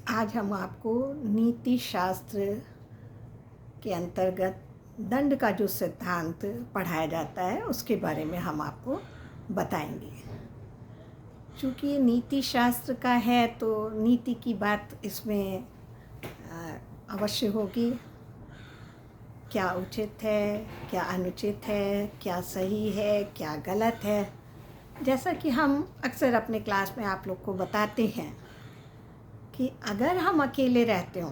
आज हम आपको नीति शास्त्र के अंतर्गत दंड का जो सिद्धांत पढ़ाया जाता है उसके बारे में हम आपको बताएंगे। चूँकि ये नीति शास्त्र का है तो नीति की बात इसमें अवश्य होगी। क्या उचित है, क्या अनुचित है, क्या सही है, क्या गलत है। जैसा कि हम अक्सर अपने क्लास में आप लोग को बताते हैं कि अगर हम अकेले रहते हों,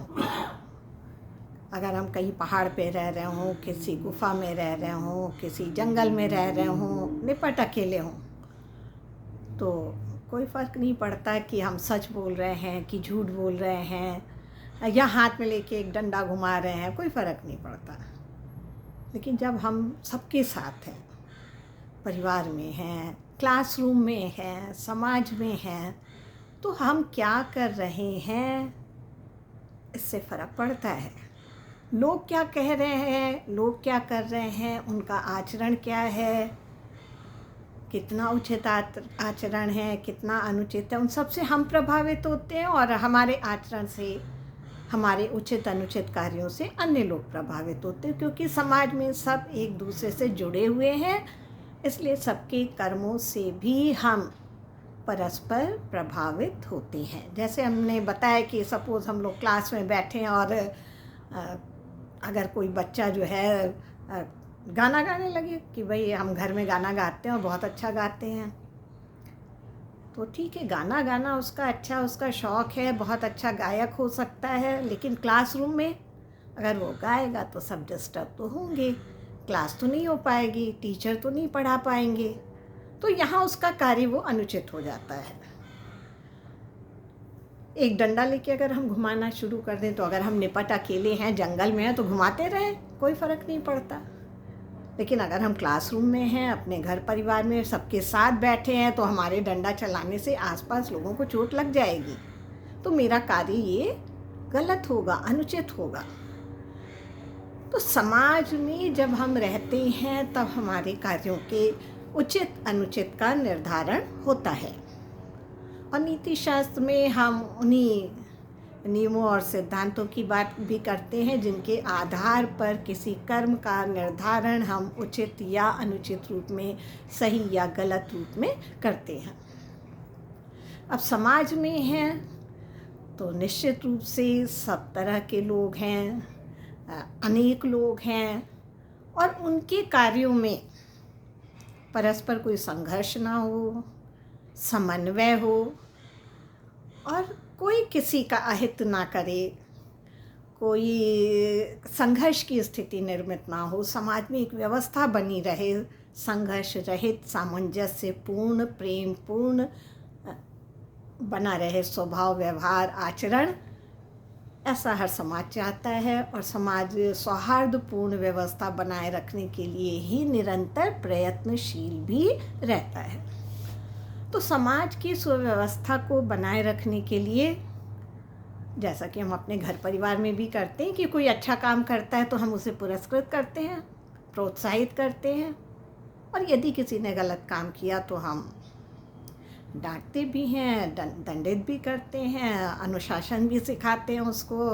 अगर हम कहीं पहाड़ पे रह रहे हों, किसी गुफा में रह रहे हों, किसी जंगल में रह रहे हों, निपट अकेले हों, तो कोई फ़र्क नहीं पड़ता कि हम सच बोल रहे हैं कि झूठ बोल रहे हैं या हाथ में लेके एक डंडा घुमा रहे हैं, कोई फ़र्क नहीं पड़ता। लेकिन जब हम सबके साथ हैं, परिवार में हैं, क्लासरूम में हैं, समाज में हैं, तो हम क्या कर रहे हैं इससे फ़र्क पड़ता है। लोग क्या कह रहे हैं, लोग क्या कर रहे हैं, उनका आचरण क्या है, कितना उचित आचरण है, कितना अनुचित है, उन सब से हम प्रभावित होते हैं और हमारे आचरण से, हमारे उचित अनुचित कार्यों से अन्य लोग प्रभावित होते हैं। क्योंकि समाज में सब एक दूसरे से जुड़े हुए हैं, इसलिए सबके कर्मों से भी हम परस्पर प्रभावित होते हैं। जैसे हमने बताया कि सपोज़ हम लोग क्लास में बैठे हैं और अगर कोई बच्चा जो है गाना गाने लगे कि भाई हम घर में गाना गाते हैं और बहुत अच्छा गाते हैं, तो ठीक है, गाना गाना उसका अच्छा, उसका शौक़ है, बहुत अच्छा गायक हो सकता है। लेकिन क्लासरूम में अगर वो गाएगा तो सब डिस्टर्ब तो होंगे, क्लास तो नहीं हो पाएगी, टीचर तो नहीं पढ़ा पाएंगे, तो यहाँ उसका कार्य वो अनुचित हो जाता है। एक डंडा लेके अगर हम घुमाना शुरू कर दें तो अगर हम निपट अकेले हैं, जंगल में हैं, तो घुमाते रहें, कोई फ़र्क नहीं पड़ता। लेकिन अगर हम क्लासरूम में हैं, अपने घर परिवार में सबके साथ बैठे हैं, तो हमारे डंडा चलाने से आसपास लोगों को चोट लग जाएगी, तो मेरा कार्य ये गलत होगा, अनुचित होगा। तो समाज में जब हम रहते हैं तब हमारे कार्यों के उचित अनुचित का निर्धारण होता है। और नीति शास्त्र में हम उन्हीं नियमों और सिद्धांतों की बात भी करते हैं जिनके आधार पर किसी कर्म का निर्धारण हम उचित या अनुचित रूप में, सही या गलत रूप में करते हैं। अब समाज में हैं तो निश्चित रूप से सब तरह के लोग हैं, अनेक लोग हैं, और उनके कार्यों में परस्पर कोई संघर्ष ना हो, समन्वय हो और कोई किसी का अहित ना करे, कोई संघर्ष की स्थिति निर्मित ना हो, समाज में एक व्यवस्था बनी रहे, संघर्ष रहित, सामंजस्य पूर्ण, प्रेम पूर्ण बना रहे स्वभाव, व्यवहार, आचरण, ऐसा हर समाज चाहता है। और समाज सौहार्दपूर्ण व्यवस्था बनाए रखने के लिए ही निरंतर प्रयत्नशील भी रहता है। तो समाज की सुव्यवस्था को बनाए रखने के लिए, जैसा कि हम अपने घर परिवार में भी करते हैं कि कोई अच्छा काम करता है तो हम उसे पुरस्कृत करते हैं, प्रोत्साहित करते हैं, और यदि किसी ने गलत काम किया तो हम डांटते भी हैं, दंडित भी करते हैं, अनुशासन भी सिखाते हैं उसको,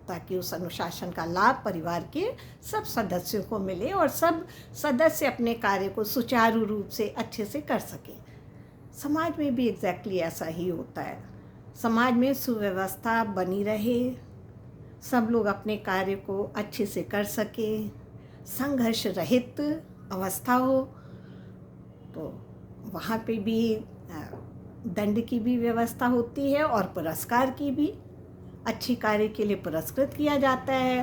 ताकि उस अनुशासन का लाभ परिवार के सब सदस्यों को मिले और सब सदस्य अपने कार्य को सुचारू रूप से अच्छे से कर सकें। समाज में भी एग्जैक्टली ऐसा ही होता है। समाज में सुव्यवस्था बनी रहे, सब लोग अपने कार्य को अच्छे से कर सके, संघर्ष रहित अवस्था हो, तो वहाँ पे भी दंड की भी व्यवस्था होती है और पुरस्कार की भी। अच्छी कार्य के लिए पुरस्कृत किया जाता है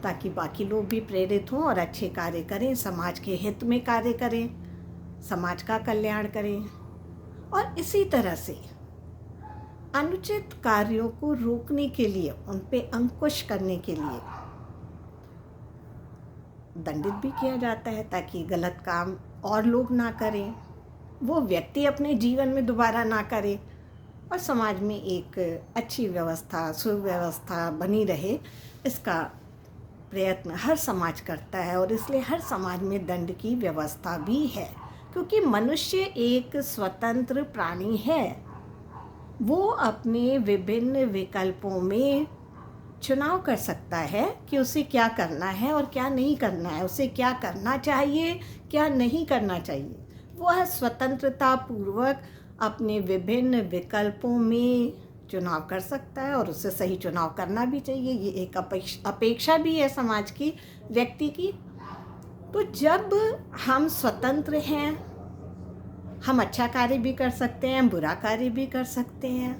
ताकि बाकी लोग भी प्रेरित हों और अच्छे कार्य करें, समाज के हित में कार्य करें, समाज का कल्याण करें। और इसी तरह से अनुचित कार्यों को रोकने के लिए, उन पे अंकुश करने के लिए दंडित भी किया जाता है ताकि गलत काम और लोग ना करें, वो व्यक्ति अपने जीवन में दोबारा ना करे, और समाज में एक अच्छी व्यवस्था, सुव्यवस्था बनी रहे, इसका प्रयत्न हर समाज करता है। और इसलिए हर समाज में दंड की व्यवस्था भी है, क्योंकि मनुष्य एक स्वतंत्र प्राणी है। वो अपने विभिन्न विकल्पों में चुनाव कर सकता है कि उसे क्या करना है और क्या नहीं करना है, उसे क्या करना चाहिए, क्या नहीं करना चाहिए। वह स्वतंत्रता पूर्वक अपने विभिन्न विकल्पों में चुनाव कर सकता है और उससे सही चुनाव करना भी चाहिए। ये एक अपेक्षा भी है समाज की, व्यक्ति की। तो जब हम स्वतंत्र हैं, हम अच्छा कार्य भी कर सकते हैं, बुरा कार्य भी कर सकते हैं।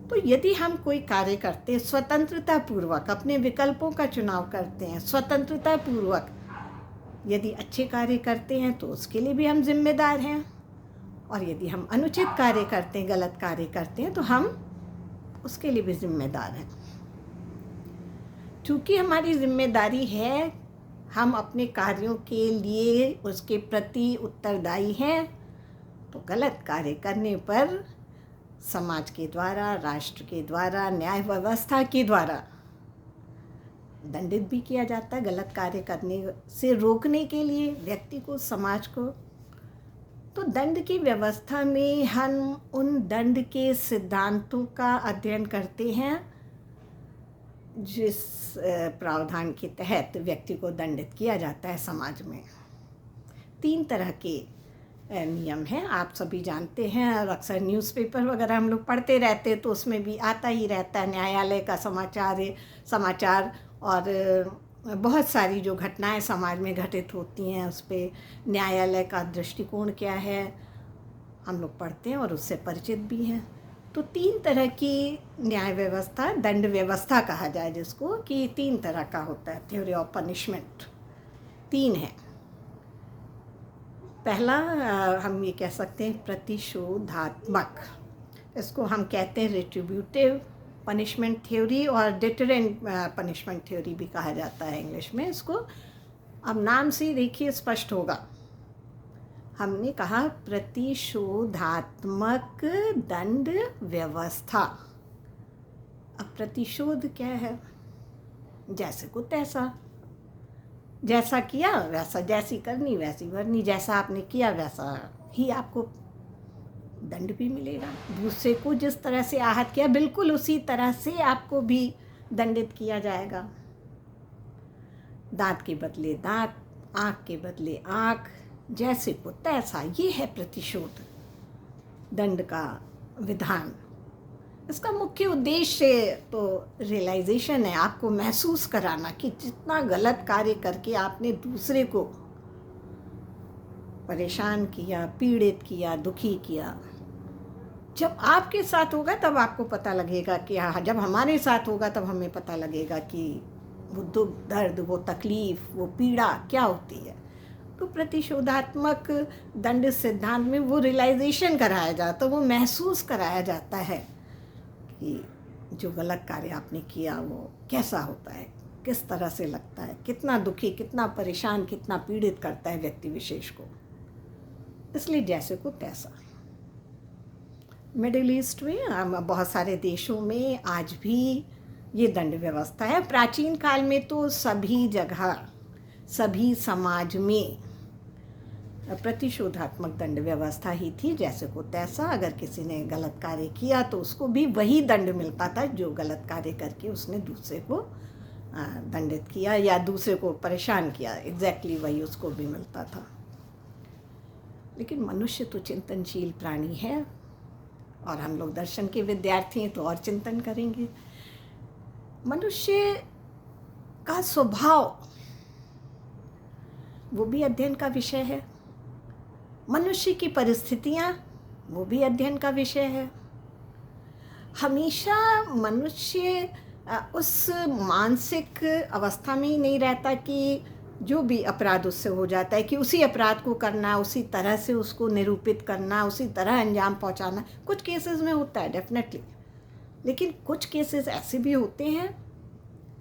तो यदि हम कोई कार्य करते हैं स्वतंत्रता पूर्वक, अपने विकल्पों का चुनाव करते हैं स्वतंत्रता पूर्वक, यदि अच्छे कार्य करते हैं तो उसके लिए भी हम जिम्मेदार हैं, और यदि हम अनुचित कार्य करते हैं, गलत कार्य करते हैं, तो हम उसके लिए भी जिम्मेदार हैं। चूँकि हमारी जिम्मेदारी है, हम अपने कार्यों के लिए उसके प्रति उत्तरदायी हैं, तो गलत कार्य करने पर समाज के द्वारा, राष्ट्र के द्वारा, न्याय व्यवस्था के द्वारा दंडित भी किया जाता है। गलत कार्य करने से रोकने के लिए व्यक्ति को, समाज को। तो दंड की व्यवस्था में हम उन दंड के सिद्धांतों का अध्ययन करते हैं जिस प्रावधान के तहत व्यक्ति को दंडित किया जाता है समाज में। 3 तरह के नियम हैं, आप सभी जानते हैं, और अक्सर न्यूज़पेपर वगैरह हम लोग पढ़ते रहते हैं तो उसमें भी आता ही रहता है। न्यायालय का समाचार और बहुत सारी जो घटनाएं समाज में घटित होती हैं उस पर न्यायालय का दृष्टिकोण क्या है, हम लोग पढ़ते हैं और उससे परिचित भी हैं। तो 3 तरह की न्याय व्यवस्था, दंड व्यवस्था कहा जाए जिसको, कि 3 तरह का होता है। थ्योरी ऑफ पनिशमेंट 3 है। पहला हम ये कह सकते हैं प्रतिशोधात्मक, इसको हम कहते हैं रिट्रीब्यूटिव पनिशमेंट थ्योरी, और डिटरेंट पनिशमेंट थ्योरी भी कहा जाता है इंग्लिश में इसको। अब नाम से देखिए स्पष्ट होगा, हमने कहा प्रतिशोधात्मक दंड व्यवस्था। अब प्रतिशोध क्या है? जैसे को तैसा, जैसा किया वैसा, जैसी करनी वैसी भरनी, जैसा आपने किया वैसा ही आपको दंड भी मिलेगा। दूसरे को जिस तरह से आहत किया बिल्कुल उसी तरह से आपको भी दंडित किया जाएगा। दांत के बदले दांत, आँख के बदले आँख, जैसे को तैसा, ये है प्रतिशोध दंड का विधान। इसका मुख्य उद्देश्य तो रियलाइजेशन है, आपको महसूस कराना कि जितना गलत कार्य करके आपने दूसरे को परेशान किया, पीड़ित किया, दुखी किया, जब आपके साथ होगा तब आपको पता लगेगा कि हाँ, जब हमारे साथ होगा तब हमें पता लगेगा कि वो दुख, दर्द, वो तकलीफ़, वो पीड़ा क्या होती है। तो प्रतिशोधात्मक दंड सिद्धांत में वो रियलाइजेशन कराया जाता है, वो महसूस कराया जाता है कि जो गलत कार्य आपने किया वो कैसा होता है, किस तरह से लगता है, कितना दुखी, कितना परेशान, कितना पीड़ित करता है व्यक्ति विशेष को। इसलिए जैसे को तैसा। मिडिल ईस्ट में, बहुत सारे देशों में आज भी ये दंड व्यवस्था है। प्राचीन काल में तो सभी जगह, सभी समाज में प्रतिशोधात्मक दंड व्यवस्था ही थी, जैसे को तैसा। अगर किसी ने गलत कार्य किया तो उसको भी वही दंड मिलता था जो गलत कार्य करके उसने दूसरे को दंडित किया या दूसरे को परेशान किया, एग्जैक्टली वही उसको भी मिलता था। लेकिन मनुष्य तो चिंतनशील प्राणी है, और हम लोग दर्शन के विद्यार्थी हैं तो और चिंतन करेंगे। मनुष्य का स्वभाव वो भी अध्ययन का विषय है, मनुष्य की परिस्थितियाँ वो भी अध्ययन का विषय है। हमेशा मनुष्य उस मानसिक अवस्था में ही नहीं रहता कि जो भी अपराध उससे हो जाता है कि उसी अपराध को करना, उसी तरह से उसको निरूपित करना, उसी तरह अंजाम पहुंचाना। कुछ केसेस में होता है डेफिनेटली, लेकिन कुछ केसेस ऐसे भी होते हैं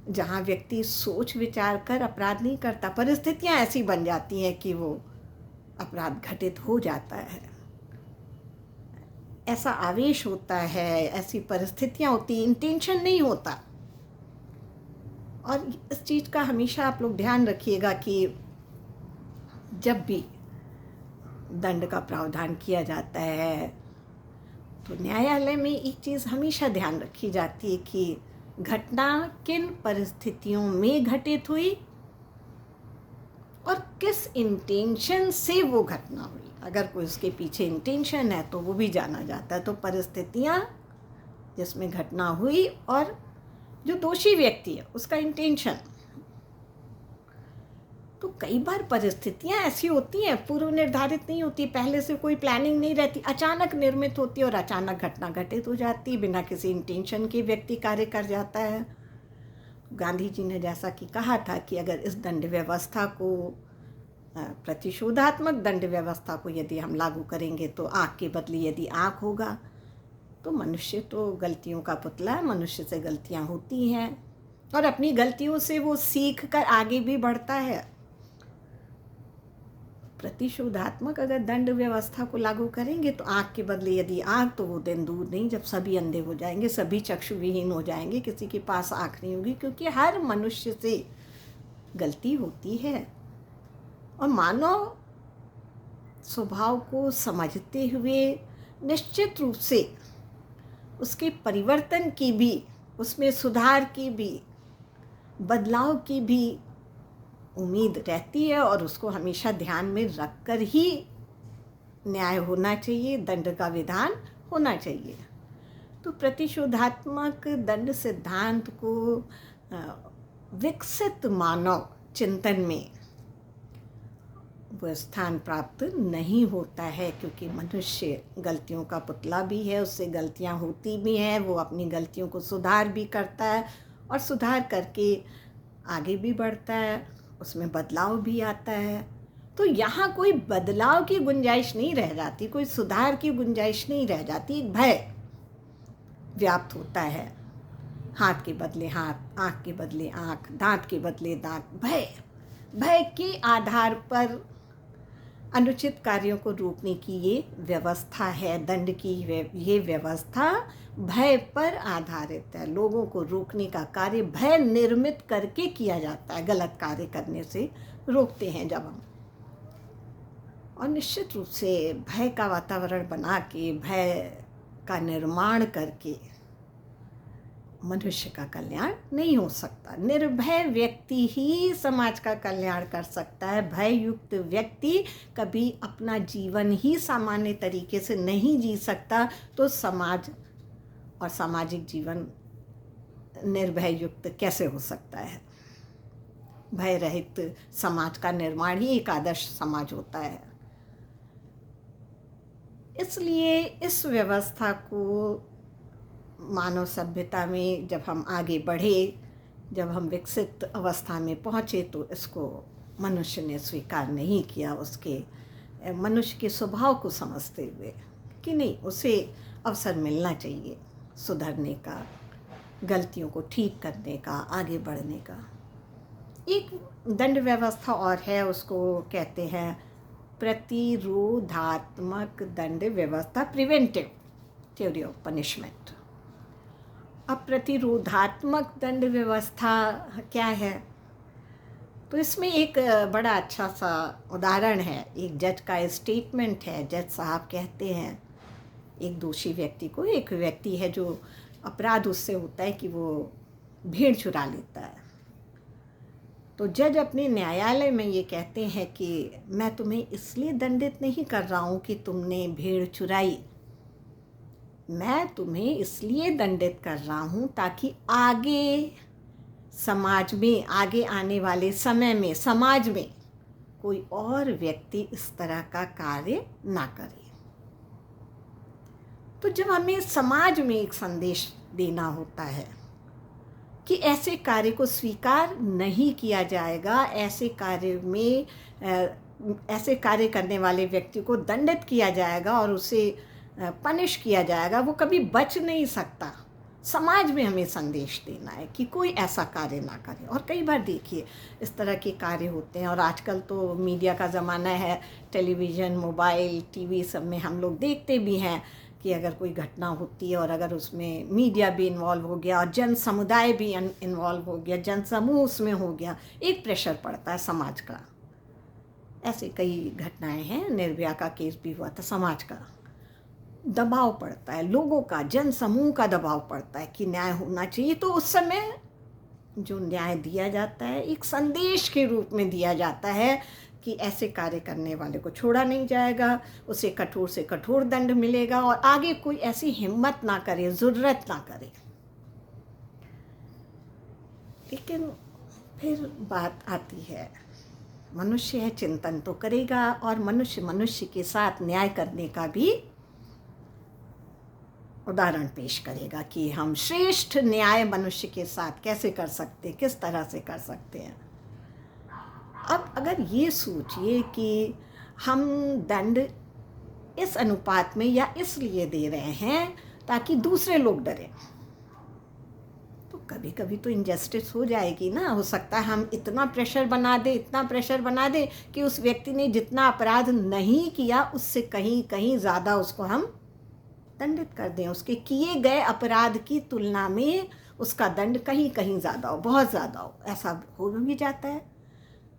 जहां व्यक्ति सोच विचार कर अपराध नहीं करता, परिस्थितियां ऐसी बन जाती हैं कि वो अपराध घटित हो जाता है। ऐसा आवेश होता है, ऐसी परिस्थितियां होती, इंटेंशन नहीं होता। और इस चीज़ का हमेशा आप लोग ध्यान रखिएगा कि जब भी दंड का प्रावधान किया जाता है तो न्यायालय में एक चीज़ हमेशा ध्यान रखी जाती है कि घटना किन परिस्थितियों में घटित हुई और किस इंटेंशन से वो घटना हुई। अगर कोई उसके पीछे इंटेंशन है तो वो भी जाना जाता है। तो परिस्थितियाँ जिसमें घटना हुई और जो दोषी व्यक्ति है उसका इंटेंशन। तो कई बार परिस्थितियाँ ऐसी होती हैं, पूर्व निर्धारित नहीं होती, पहले से कोई प्लानिंग नहीं रहती, अचानक निर्मित होती है और अचानक घटना घटित हो जाती है। बिना किसी इंटेंशन के व्यक्ति कार्य कर जाता है। गांधी जी ने जैसा कि कहा था कि अगर इस दंड व्यवस्था को, प्रतिशोधात्मक दंड व्यवस्था को यदि हम लागू करेंगे तो आँख के बदले यदि आँख होगा। तो मनुष्य तो गलतियों का पुतला है, मनुष्य से गलतियाँ होती हैं और अपनी गलतियों से वो सीख कर आगे भी बढ़ता है। प्रतिशोधात्मक अगर दंड व्यवस्था को लागू करेंगे तो आँख के बदले यदि आँख, तो वो दिन दूर नहीं जब सभी अंधे हो जाएंगे, सभी चक्षुविहीन हो जाएंगे, किसी के पास आँख नहीं होगी, क्योंकि हर मनुष्य से गलती होती है। और मानव स्वभाव को समझते हुए निश्चित रूप से उसके परिवर्तन की भी, उसमें सुधार की भी, बदलाव की भी उम्मीद रहती है और उसको हमेशा ध्यान में रखकर ही न्याय होना चाहिए, दंड का विधान होना चाहिए। तो प्रतिशोधात्मक दंड सिद्धांत को विकसित मानव चिंतन में वो स्थान प्राप्त नहीं होता है, क्योंकि मनुष्य गलतियों का पुतला भी है, उससे गलतियां होती भी हैं, वो अपनी गलतियों को सुधार भी करता है और सुधार करके आगे भी बढ़ता है, उसमें बदलाव भी आता है। तो यहाँ कोई बदलाव की गुंजाइश नहीं रह जाती, कोई सुधार की गुंजाइश नहीं रह जाती। भय व्याप्त होता है, हाथ के बदले हाथ, आँख के बदले आँख, दांत के बदले दांत। भय के आधार पर अनुचित कार्यों को रोकने की ये व्यवस्था है। दंड की ये व्यवस्था भय पर आधारित है। लोगों को रोकने का कार्य भय निर्मित करके किया जाता है। गलत कार्य करने से रोकते हैं जब हम, और निश्चित रूप से भय का वातावरण बना के, भय का निर्माण करके मनुष्य का कल्याण नहीं हो सकता। निर्भय व्यक्ति ही समाज का कल्याण कर सकता है। भय युक्त व्यक्ति कभी अपना जीवन ही सामान्य तरीके से नहीं जी सकता, तो समाज और सामाजिक जीवन निर्भय युक्त कैसे हो सकता है। भय रहित समाज का निर्माण ही एक आदर्श समाज होता है। इसलिए इस व्यवस्था को मानव सभ्यता में जब हम आगे बढ़े, जब हम विकसित अवस्था में पहुँचे, तो इसको मनुष्य ने स्वीकार नहीं किया। उसके मनुष्य के स्वभाव को समझते हुए कि नहीं, उसे अवसर मिलना चाहिए सुधरने का, गलतियों को ठीक करने का, आगे बढ़ने का। एक दंड व्यवस्था और है, उसको कहते हैं प्रतिरोधात्मक दंड व्यवस्था, प्रिवेंटिव थ्योरी ऑफ पनिशमेंट। अब प्रतिरोधात्मक दंड व्यवस्था क्या है? तो इसमें एक बड़ा अच्छा सा उदाहरण है। एक जज का स्टेटमेंट है। जज साहब कहते हैं एक दोषी व्यक्ति को, एक व्यक्ति है जो अपराध उससे होता है कि वो भेड़ चुरा लेता है, तो जज अपने न्यायालय में ये कहते हैं कि मैं तुम्हें इसलिए दंडित नहीं कर रहा हूँ कि तुमने भेड़ चुराई, मैं तुम्हें इसलिए दंडित कर रहा हूँ ताकि आगे समाज में, आगे आने वाले समय में समाज में कोई और व्यक्ति इस तरह का कार्य ना करे। तो जब हमें समाज में एक संदेश देना होता है कि ऐसे कार्य को स्वीकार नहीं किया जाएगा, ऐसे कार्य करने वाले व्यक्ति को दंडित किया जाएगा और उसे पनिश किया जाएगा, वो कभी बच नहीं सकता। समाज में हमें संदेश देना है कि कोई ऐसा कार्य ना करे। और कई बार देखिए इस तरह के कार्य होते हैं, और आजकल तो मीडिया का ज़माना है, टेलीविज़न, मोबाइल, टीवी सब में हम लोग देखते भी हैं कि अगर कोई घटना होती है और अगर उसमें मीडिया भी इन्वॉल्व हो गया और जन समुदाय भी इन्वॉल्व हो गया, जन समूह उसमें हो गया, एक प्रेशर पड़ता है समाज का। ऐसे कई घटनाएं हैं, निर्भया का केस भी हुआ था समाज का। दबाव पड़ता है, लोगों का, जन समूह का दबाव पड़ता है कि न्याय होना चाहिए, तो उस समय जो न्याय दिया जाता है एक संदेश के रूप में दिया जाता है कि ऐसे कार्य करने वाले को छोड़ा नहीं जाएगा, उसे कठोर से कठोर दंड मिलेगा और आगे कोई ऐसी हिम्मत ना करे, ज़ुर्रत ना करे। लेकिन फिर बात आती है, मनुष्य है, चिंतन तो करेगा और मनुष्य मनुष्य के साथ न्याय करने का भी उदाहरण पेश करेगा कि हम श्रेष्ठ न्याय मनुष्य के साथ कैसे कर सकते हैं, किस तरह से कर सकते हैं। अब अगर ये सोचिए कि हम दंड इस अनुपात में या इसलिए दे रहे हैं ताकि दूसरे लोग डरें, तो कभी कभी तो इनजस्टिस हो जाएगी ना। हो सकता है हम इतना प्रेशर बना दे, इतना प्रेशर बना दे कि उस व्यक्ति ने जितना अपराध नहीं किया उससे कहीं कहीं ज़्यादा उसको हम दंडित कर दें। उसके किए गए अपराध की तुलना में उसका दंड कहीं कहीं ज़्यादा हो, बहुत ज़्यादा हो। ऐसा हो भी जाता है,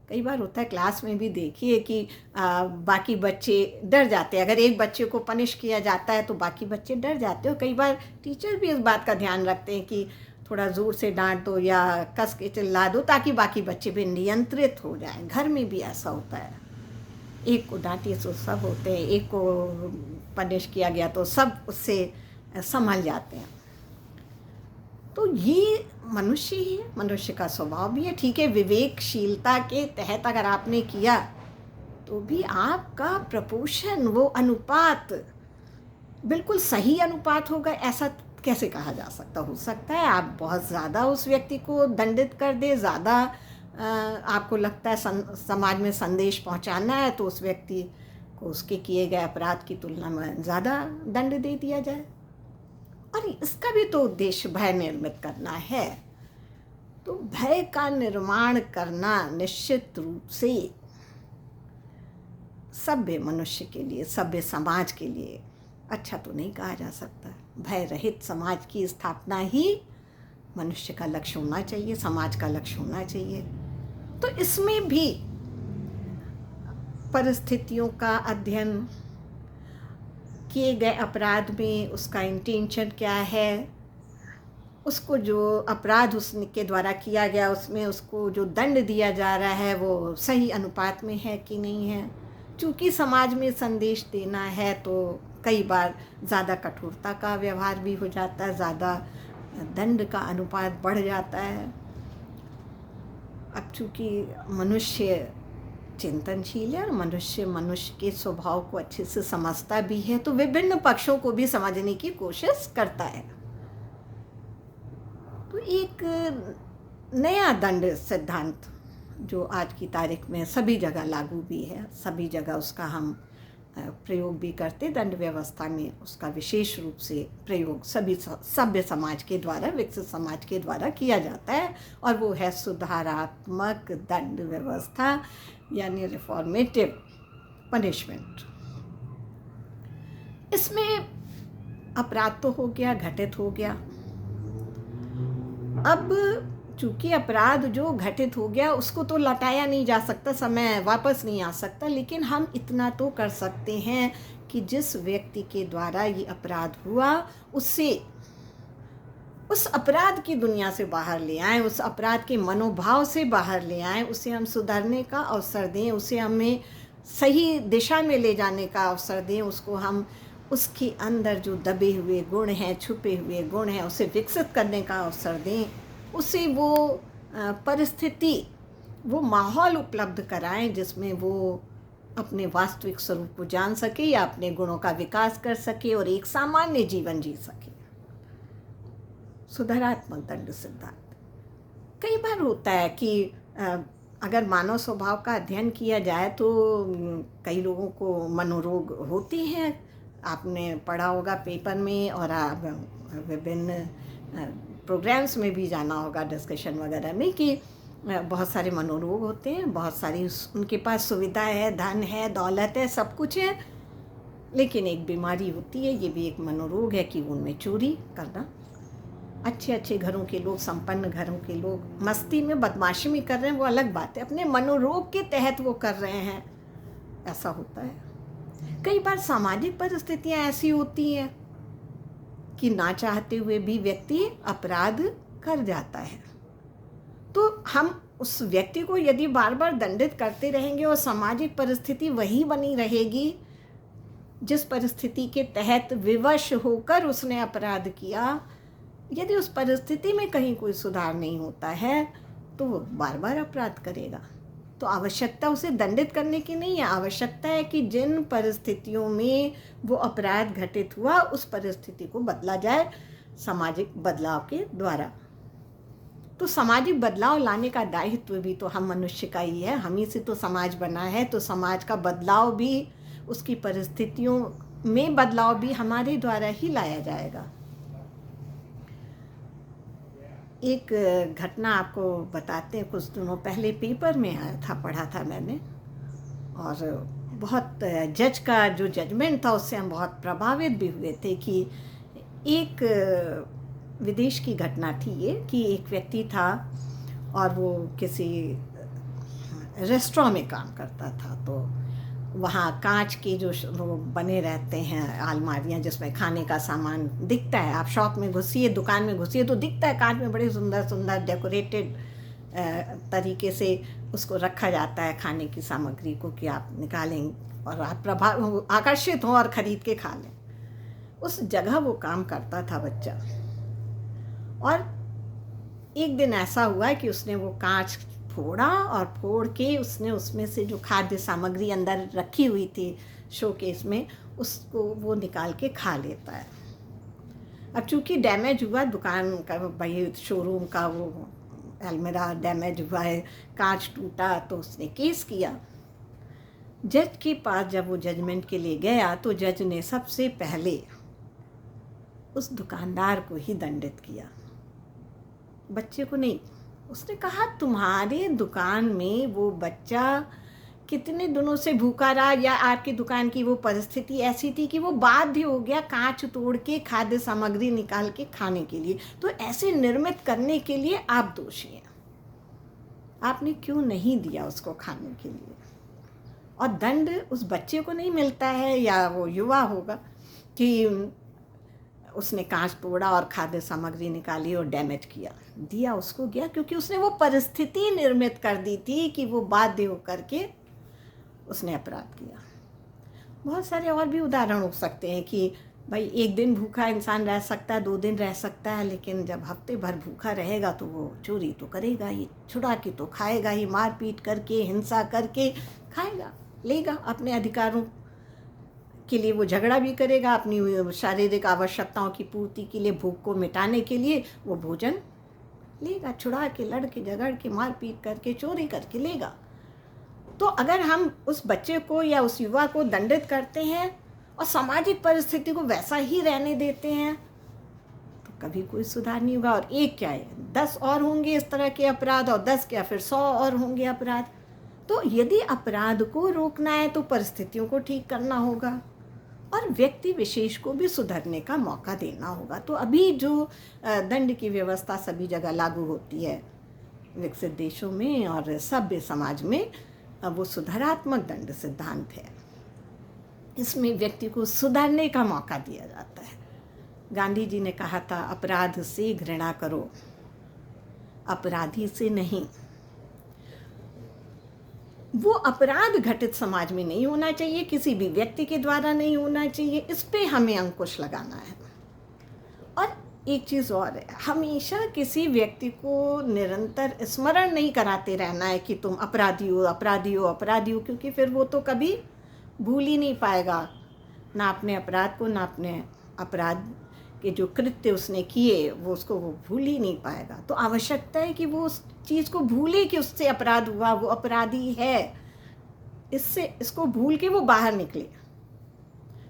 कई बार होता है। क्लास में भी देखिए कि बाकी बच्चे डर जाते हैं। अगर एक बच्चे को पनिश किया जाता है तो बाकी बच्चे डर जाते हो। कई बार टीचर भी इस बात का ध्यान रखते हैं कि थोड़ा ज़ोर से डांट दो या कस के चिल्ला दो ताकि बाकी बच्चे भी नियंत्रित हो जाएं। घर में भी ऐसा होता है, एक को डांटिए तो सब होते हैं, एक को पनिश किया गया तो सब उससे संभल जाते हैं। तो ये मनुष्य ही है, मनुष्य का स्वभाव भी है। ठीक है, विवेकशीलता के तहत अगर आपने किया तो भी आपका प्रपोर्शन, वो अनुपात बिल्कुल सही अनुपात होगा, ऐसा कैसे कहा जा सकता। हो सकता है आप बहुत ज़्यादा उस व्यक्ति को दंडित कर दे, ज़्यादा आपको लगता है समाज में संदेश पहुंचाना है तो उस व्यक्ति को उसके किए गए अपराध की तुलना में ज़्यादा दंड दे दिया जाए। और इसका भी तो उद्देश्य भय निर्मित करना है। तो भय का निर्माण करना निश्चित रूप से सभ्य मनुष्य के लिए, सभ्य समाज के लिए अच्छा तो नहीं कहा जा सकता। भय रहित समाज की स्थापना ही मनुष्य का लक्ष्य होना चाहिए, समाज का लक्ष्य होना चाहिए। तो इसमें भी परिस्थितियों का अध्ययन, किए गए अपराध में उसका इंटेंशन क्या है, उसको जो अपराध उसके द्वारा किया गया उसमें उसको जो दंड दिया जा रहा है वो सही अनुपात में है कि नहीं है। चूँकि समाज में संदेश देना है तो कई बार ज़्यादा कठोरता का व्यवहार भी हो जाता है, ज़्यादा दंड का अनुपात बढ़ जाता है। अब चूँकि मनुष्य चिंतनशील है और मनुष्य मनुष्य के स्वभाव को अच्छे से समझता भी है, तो विभिन्न पक्षों को भी समझने की कोशिश करता है। तो एक नया दंड सिद्धांत जो आज की तारीख में सभी जगह लागू भी है, सभी जगह उसका हम प्रयोग भी करते, दंड व्यवस्था में उसका विशेष रूप से प्रयोग सभी सभ्य समाज के द्वारा, विकसित समाज के द्वारा किया जाता है, और वो है सुधारात्मक दंड व्यवस्था यानी रिफॉर्मेटिव पनिशमेंट। इसमें अपराध तो हो गया, घटित हो गया। अब चूँकि अपराध जो घटित हो गया उसको तो लौटाया नहीं जा सकता, समय वापस नहीं आ सकता, लेकिन हम इतना तो कर सकते हैं कि जिस व्यक्ति के द्वारा ये अपराध हुआ उससे, उस अपराध की दुनिया से बाहर ले आएं, उस अपराध के मनोभाव से बाहर ले आएं, उसे हम सुधरने का अवसर दें, उसे हमें सही दिशा में ले जाने का अवसर दें, उसको हम उसके अंदर जो दबे हुए गुण हैं, छुपे हुए गुण हैं, उसे विकसित करने का अवसर दें, उसे वो परिस्थिति, वो माहौल उपलब्ध कराएं जिसमें वो अपने वास्तविक स्वरूप को जान सके या अपने गुणों का विकास कर सके और एक सामान्य जीवन जी सके। सुधारात्मक दंड सिद्धांत। कई बार होता है कि अगर मानव स्वभाव का अध्ययन किया जाए तो कई लोगों को मनोरोग होते हैं। आपने पढ़ा होगा पेपर में, और आप विभिन्न प्रोग्राम्स में भी जाना होगा, डिस्कशन वगैरह में, कि बहुत सारे मनोरोग होते हैं, बहुत सारी उनके पास सुविधा है, धन है, दौलत है, सब कुछ है, लेकिन एक बीमारी होती है, ये भी एक मनोरोग है कि उनमें चोरी करना। अच्छे अच्छे घरों के लोग, संपन्न घरों के लोग मस्ती में बदमाशी में कर रहे हैं, वो अलग बात है, अपने मनोरोग के तहत वो कर रहे हैं, ऐसा होता है। कई बार सामाजिक परिस्थितियां ऐसी होती हैं कि ना चाहते हुए भी व्यक्ति अपराध कर जाता है। तो हम उस व्यक्ति को यदि बार बार दंडित करते रहेंगे और सामाजिक परिस्थिति वही बनी रहेगी जिस परिस्थिति के तहत विवश होकर उसने अपराध किया, यदि उस परिस्थिति में कहीं कोई सुधार नहीं होता है तो वो बार बार अपराध करेगा। तो आवश्यकता उसे दंडित करने की नहीं है, आवश्यकता है कि जिन परिस्थितियों में वो अपराध घटित हुआ उस परिस्थिति को बदला जाए सामाजिक बदलाव के द्वारा। तो सामाजिक बदलाव लाने का दायित्व भी तो हम मनुष्य का ही है, हम ही से तो समाज बना है। तो समाज का बदलाव भी, उसकी परिस्थितियों में बदलाव भी हमारे द्वारा ही लाया जाएगा। एक घटना आपको बताते हैं, कुछ दिनों पहले पेपर में आया था, पढ़ा था मैंने, और बहुत जज का जो जजमेंट था उससे हम बहुत प्रभावित भी हुए थे कि एक विदेश की घटना थी ये, कि एक व्यक्ति था और वो किसी रेस्टोरेंट में काम करता था। तो वहाँ कांच के जो वो बने रहते हैं अलमारियाँ जिसमें खाने का सामान दिखता है, आप शॉप में घुसिए, दुकान में घुसिए तो दिखता है कांच में बड़े सुंदर सुंदर डेकोरेटेड तरीके से उसको रखा जाता है खाने की सामग्री को, कि आप निकालें और आप आकर्षित हों और ख़रीद के खा लें। उस जगह वो काम करता था बच्चा, और एक दिन ऐसा हुआ कि उसने वो कांच फोड़ा और फोड़ के उसने उसमें से जो खाद्य सामग्री अंदर रखी हुई थी शोकेस में, उसको वो निकाल के खा लेता है। अब चूंकि डैमेज हुआ दुकान का, भाई शोरूम का वो अलमीरा डैमेज हुआ है, कांच टूटा, तो उसने केस किया। जज के पास जब वो जजमेंट के लिए गया तो जज ने सबसे पहले उस दुकानदार को ही दंडित किया, बच्चे को नहीं। उसने कहा तुम्हारे दुकान में वो बच्चा कितने दिनों से भूखा रहा, या आपकी दुकान की वो परिस्थिति ऐसी थी कि वो बाध्य हो गया कांच तोड़ के खाद्य सामग्री निकाल के खाने के लिए, तो ऐसे निर्मित करने के लिए आप दोषी हैं। आपने क्यों नहीं दिया उसको खाने के लिए? और दंड उस बच्चे को नहीं मिलता है, या वो युवा होगा कि उसने कांच तोड़ा और खाद्य सामग्री निकाली और डैमेज किया, दिया उसको गया क्योंकि उसने वो परिस्थिति निर्मित कर दी थी कि वो बाध्य होकर के उसने अपराध किया। बहुत सारे और भी उदाहरण हो सकते हैं कि भाई एक दिन भूखा इंसान रह सकता है, 2 दिन रह सकता है, लेकिन जब हफ्ते भर भूखा रहेगा तो वो चोरी तो करेगा ही, छुड़ा के तो खाएगा ही, मारपीट करके हिंसा करके खाएगा, लेगा। अपने अधिकारों के लिए वो झगड़ा भी करेगा, अपनी शारीरिक आवश्यकताओं की पूर्ति के लिए, भूख को मिटाने के लिए वो भोजन लेगा, छुड़ा के, लड़ के, झगड़ के, मारपीट करके, चोरी करके लेगा। तो अगर हम उस बच्चे को या उस युवा को दंडित करते हैं और सामाजिक परिस्थिति को वैसा ही रहने देते हैं तो कभी कोई सुधार नहीं होगा। और एक क्या है, 10 और होंगे इस तरह के अपराध, और 10 क्या फिर 100 और होंगे अपराध। तो यदि अपराध को रोकना है तो परिस्थितियों को ठीक करना होगा और व्यक्ति विशेष को भी सुधरने का मौका देना होगा। तो अभी जो दंड की व्यवस्था सभी जगह लागू होती है विकसित देशों में और सभ्य समाज में, वो सुधारात्मक दंड सिद्धांत है। इसमें व्यक्ति को सुधरने का मौका दिया जाता है। गांधी जी ने कहा था, अपराध से घृणा करो, अपराधी से नहीं। वो अपराध घटित समाज में नहीं होना चाहिए, किसी भी व्यक्ति के द्वारा नहीं होना चाहिए, इस पे हमें अंकुश लगाना है। और एक चीज़ और है, हमेशा किसी व्यक्ति को निरंतर स्मरण नहीं कराते रहना है कि तुम अपराधी हो, अपराधी हो, अपराधी हो, क्योंकि फिर वो तो कभी भूल ही नहीं पाएगा ना अपने अपराध को, ना अपने अपराध के जो कृत्य उसने किए वो उसको वो भूल ही नहीं पाएगा। तो आवश्यकता है कि वो उस चीज़ को भूले कि उससे अपराध हुआ, वो अपराधी है, इसको भूल के वो बाहर निकले।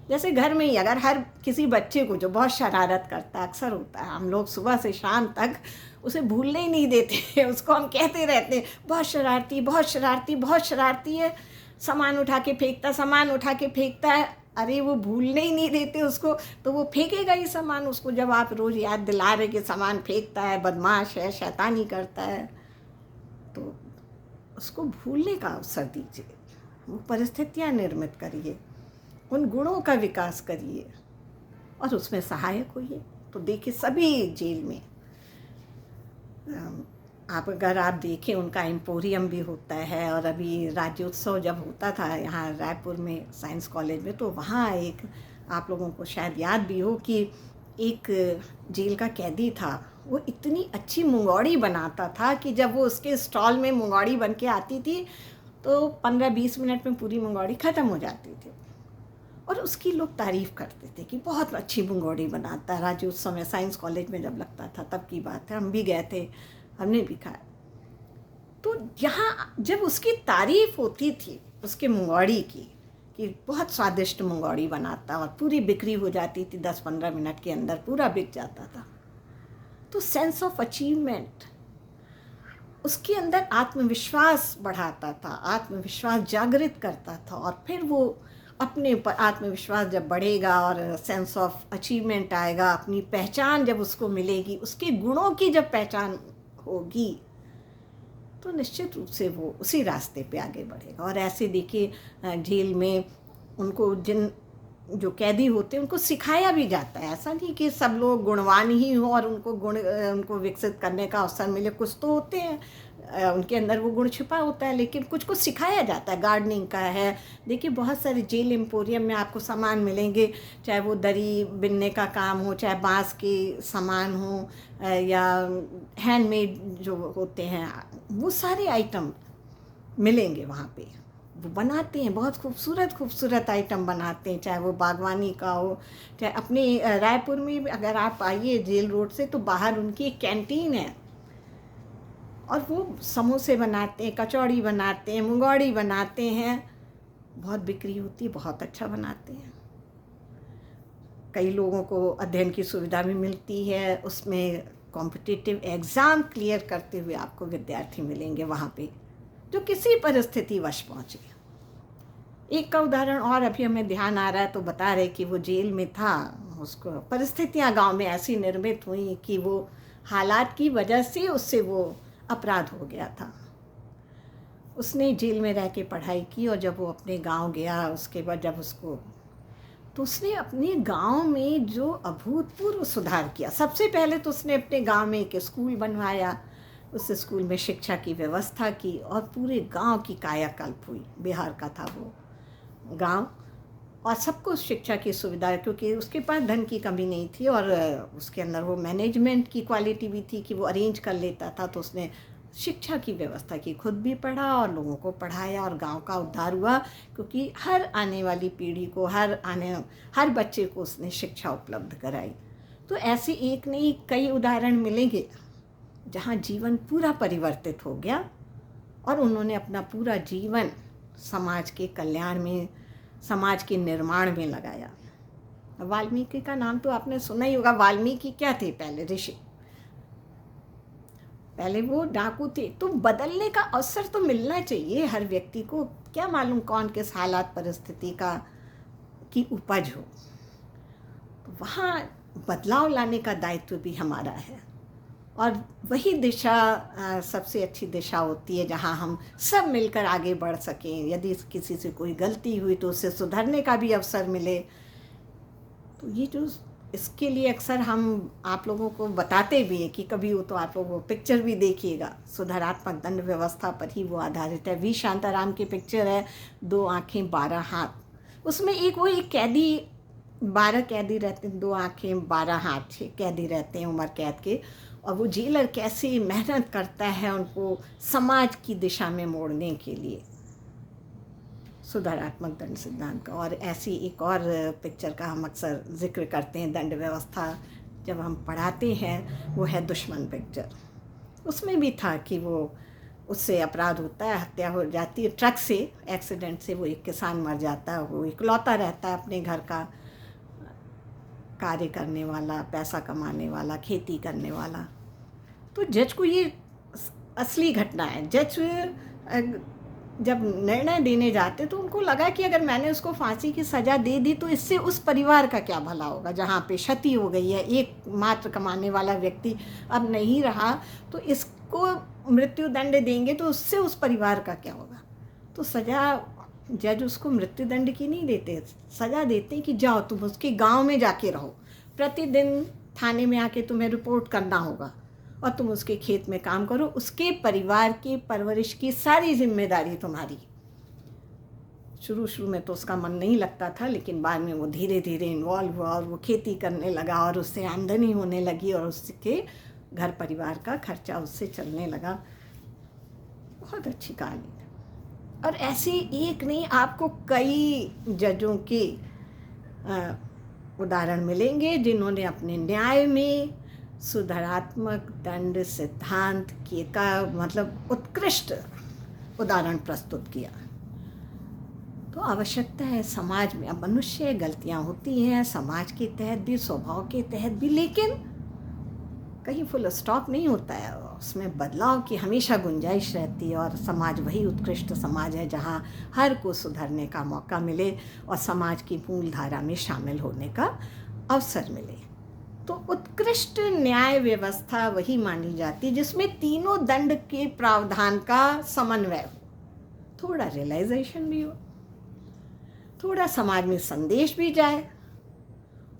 जैसे घर में ही अगर हर किसी बच्चे को जो बहुत शरारत करता है, अक्सर होता है, हम लोग सुबह से शाम तक उसे भूलने ही नहीं देते उसको हम कहते रहते हैं बहुत शरारती, बहुत शरारती, बहुत शरारती है, सामान उठा के फेंकता, सामान उठा के फेंकता है। अरे वो भूलने ही नहीं देते उसको, तो वो फेंकेगा ही सामान। उसको जब आप रोज़ याद दिला रहे कि सामान फेंकता है, बदमाश है, शैतानी करता है, तो उसको भूलने का अवसर दीजिए, वो परिस्थितियाँ निर्मित करिए उन गुणों का विकास करिए और उसमें सहायक होइए। तो देखिए सभी जेल में आप अगर आप देखें उनका एम्पोरियम भी होता है, और अभी राज्योत्सव जब होता था यहाँ रायपुर में साइंस कॉलेज में, तो वहाँ एक आप लोगों को शायद याद भी हो कि एक जेल का कैदी था, वो इतनी अच्छी मुंगौड़ी बनाता था कि जब वो उसके स्टॉल में मुंगौड़ी बन के आती थी तो 15-20 मिनट में पूरी मुंगौड़ी ख़त्म हो जाती थी, और उसकी लोग तारीफ़ करते थे कि बहुत अच्छी मुंगौड़ी बनाता है। राज्योत्सव में साइंस कॉलेज में जब लगता था तब की बात है, हम भी गए थे, हमने भी खाया। तो यहाँ जब उसकी तारीफ़ होती थी उसके मुंगौड़ी की कि बहुत स्वादिष्ट मुंगौड़ी बनाता, और पूरी बिक्री हो जाती थी 10-15 मिनट के अंदर, पूरा बिक जाता था, तो सेंस ऑफ अचीवमेंट, उसके अंदर आत्मविश्वास बढ़ाता था, आत्मविश्वास जागृत करता था। और फिर वो अपने पर आत्मविश्वास जब बढ़ेगा और सेंस ऑफ अचीवमेंट आएगा, अपनी पहचान जब उसको मिलेगी, उसके गुणों की जब पहचान होगी, तो निश्चित रूप से वो उसी रास्ते पे आगे बढ़ेगा। और ऐसे देखिए जेल में उनको जो कैदी होते हैं उनको सिखाया भी जाता है। ऐसा नहीं कि सब लोग गुणवान ही हो और उनको विकसित करने का अवसर मिले, कुछ तो होते हैं उनके अंदर वो गुण छिपा होता है, लेकिन कुछ को सिखाया जाता है। गार्डनिंग का है, देखिए बहुत सारे जेल एम्पोरियम में आपको सामान मिलेंगे, चाहे वो दरी बिनने का काम हो, चाहे बांस के सामान हो, या हैंडमेड जो होते हैं, वो सारे आइटम मिलेंगे वहाँ पे। वो बनाते हैं, बहुत खूबसूरत आइटम बनाते हैं, चाहे वो बागवानी का हो, चाहे अपने रायपुर में अगर आप आइए जेल रोड से तो बाहर उनकी एक कैंटीन है, और वो समोसे बनाते हैं, कचौड़ी बनाते हैं, मुंगौड़ी बनाते हैं, बहुत बिक्री होती है, बहुत अच्छा बनाते हैं। कई लोगों को अध्ययन की सुविधा भी मिलती है, उसमें कॉम्पिटिटिव एग्ज़ाम क्लियर करते हुए आपको विद्यार्थी मिलेंगे वहाँ पे, जो किसी परिस्थिति वश पहुँचे। एक का उदाहरण और अभी हमें ध्यान आ रहा है, तो बता रहे कि वो जेल में था, उसको परिस्थितियाँ गांव में ऐसी निर्मित हुई कि वो हालात की वजह से उससे वो अपराध हो गया था। उसने जेल में रह के पढ़ाई की, और जब वो अपने गांव गया उसके बाद जब उसको, तो उसने अपने गांव में जो अभूतपूर्व सुधार किया। सबसे पहले तो उसने अपने गांव में एक स्कूल बनवाया, उस स्कूल में शिक्षा की व्यवस्था की, और पूरे गांव की कायाकल्प हुई। बिहार का था वो गांव, और सबको शिक्षा की सुविधा, क्योंकि उसके पास धन की कमी नहीं थी, और उसके अंदर वो मैनेजमेंट की क्वालिटी भी थी कि वो अरेंज कर लेता था। तो उसने शिक्षा की व्यवस्था की, खुद भी पढ़ा और लोगों को पढ़ाया, और गांव का उद्धार हुआ, क्योंकि हर आने वाली पीढ़ी को, हर बच्चे को उसने शिक्षा उपलब्ध कराई। तो ऐसे एक नहीं कई उदाहरण मिलेंगे जहाँ जीवन पूरा परिवर्तित हो गया, और उन्होंने अपना पूरा जीवन समाज के कल्याण में, समाज के निर्माण में लगाया। वाल्मीकि का नाम तो आपने सुना ही होगा। वाल्मीकि क्या थे? पहले ऋषि, पहले वो डाकू थे। तो बदलने का अवसर तो मिलना चाहिए हर व्यक्ति को, क्या मालूम कौन किस हालात परिस्थिति की उपज हो। तो वहाँ बदलाव लाने का दायित्व भी हमारा है, और वही दिशा सबसे अच्छी दिशा होती है जहाँ हम सब मिलकर आगे बढ़ सकें। यदि किसी से कोई गलती हुई तो उससे सुधरने का भी अवसर मिले। तो ये जो इसके लिए अक्सर हम आप लोगों को बताते भी हैं कि कभी हो तो आप लोग पिक्चर भी देखिएगा, सुधारात्मक दंड व्यवस्था पर ही वो आधारित है। वी शांताराम की पिक्चर है, 2 आँखें 12 हाथ। उसमें एक कैदी, 12 कैदी रहते हैं, 2 आँखें 12 हाथ कैदी रहते हैं उम्र कैद के, और वो जेलर कैसे मेहनत करता है उनको समाज की दिशा में मोड़ने के लिए, सुधारात्मक दंड सिद्धांत का। और ऐसी एक और पिक्चर का हम अक्सर जिक्र करते हैं दंड व्यवस्था जब हम पढ़ाते हैं, वो है दुश्मन पिक्चर। उसमें भी था कि वो उससे अपराध होता है, हत्या हो जाती है ट्रक से, एक्सीडेंट से वो एक किसान मर जाता है, वो इकलौता रहता है अपने घर का कार्य करने वाला, पैसा कमाने वाला, खेती करने वाला। तो जज को ये असली घटना है। जज जब निर्णय देने जाते तो उनको लगा कि अगर मैंने उसको फांसी की सज़ा दे दी तो इससे उस परिवार का क्या भला होगा, जहाँ पे क्षति हो गई है, एक मात्र कमाने वाला व्यक्ति अब नहीं रहा, तो इसको मृत्यु दंड देंगे तो उससे उस परिवार का क्या होगा। तो सज़ा जज उसको मृत्युदंड की नहीं देते, सज़ा देते कि जाओ तुम उसके गांव में जाके रहो, प्रतिदिन थाने में आके तुम्हें रिपोर्ट करना होगा और तुम उसके खेत में काम करो, उसके परिवार की परवरिश की सारी जिम्मेदारी तुम्हारी। शुरू में तो उसका मन नहीं लगता था, लेकिन बाद में वो धीरे धीरे इन्वॉल्व हुआ और वो खेती करने लगा और उससे आमदनी होने लगी और उसके घर परिवार का खर्चा उससे चलने लगा। बहुत अच्छी कहानी है। और ऐसे एक नहीं, आपको कई जजों के उदाहरण मिलेंगे जिन्होंने अपने न्याय में सुधारात्मक दंड सिद्धांत का मतलब उत्कृष्ट उदाहरण प्रस्तुत किया। तो आवश्यकता है समाज में, अब मनुष्य गलतियां होती हैं समाज के तहत भी, स्वभाव के तहत भी, लेकिन कहीं फुल स्टॉप नहीं होता है, उसमें बदलाव की हमेशा गुंजाइश रहती है। और समाज वही उत्कृष्ट समाज है जहाँ हर को सुधरने का मौका मिले और समाज की मूल धारा में शामिल होने का अवसर मिले। तो उत्कृष्ट न्याय व्यवस्था वही मानी जाती है जिसमें तीनों दंड के प्रावधान का समन्वय हो, थोड़ा रियलाइजेशन भी हो, थोड़ा समाज में संदेश भी जाए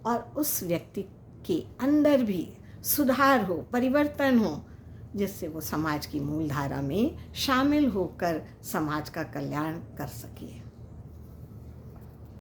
और उस व्यक्ति के अंदर भी सुधार हो, परिवर्तन हो, जिससे वो समाज की मूल धारा में शामिल होकर समाज का कल्याण कर सके।